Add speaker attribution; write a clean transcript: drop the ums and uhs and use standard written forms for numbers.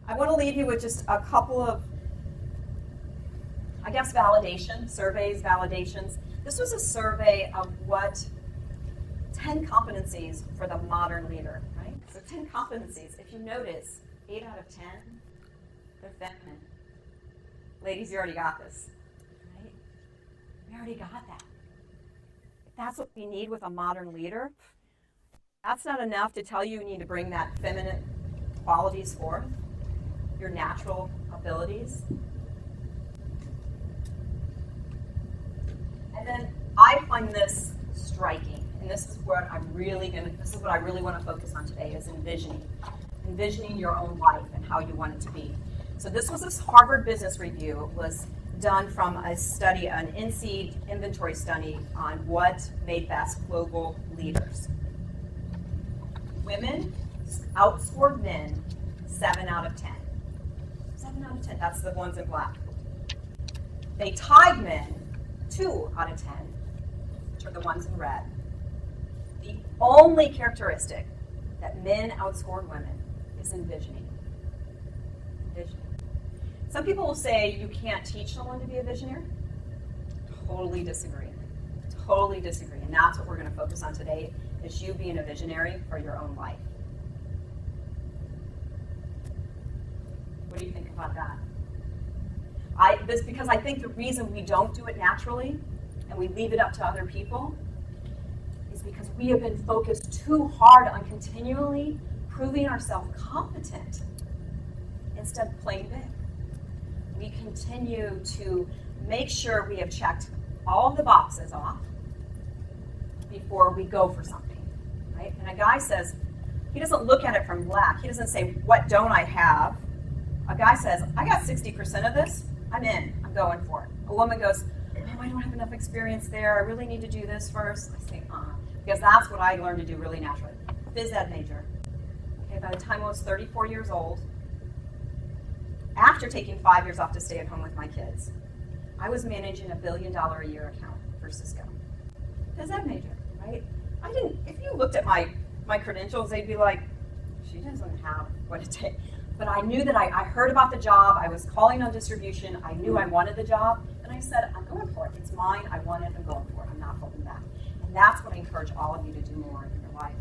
Speaker 1: I want to leave you with just a couple of, I guess, validations. This was a survey of what 10 competencies for the modern leader, right? So 10 competencies. If you notice, 8 out of 10, they're feminine. Ladies, you already got this, right? We already got that. If that's what we need with a modern leader, that's not enough to tell you need to bring that feminine qualities forth, your natural abilities. And then I find this striking, and this is what I really want to focus on today is envisioning your own life and how you want it to be. So this was a Harvard Business Review. It was done from a study, an in-seed inventory study on what made best global leaders. Women outscored men 7 out of 10. 7 out of 10, that's the ones in black. They tied men 2 out of 10, which are the ones in red. The only characteristic that men outscored women is envisioning. Envisioning. Some people will say you can't teach someone to be a visionary. Totally disagree. Totally disagree. And that's what we're going to focus on today, is you being a visionary for your own life. What do you think about that? Because I think the reason we don't do it naturally and we leave it up to other people is because we have been focused too hard on continually proving ourselves competent instead of playing big. We continue to make sure we have checked all of the boxes off before we go for something, right? And a guy says, he doesn't look at it from black. He doesn't say, what don't I have? A guy says, I got 60% of this. I'm in. I'm going for it. A woman goes, oh, I don't have enough experience there. I really need to do this first. I say, because that's what I learned to do really naturally. Phys ed major. Okay, by the time I was 34 years old, after taking 5 years off to stay at home with my kids, I was managing $1 billion a year account for Cisco. Phys ed major, right? If you looked at my credentials, they'd be like, she doesn't have what it takes. But I knew that I heard about the job. I was calling on distribution. I knew I wanted the job. And I said, I'm going for it. It's mine. I want it. I'm going for it. I'm not holding back. And that's what I encourage all of you to do more in your life.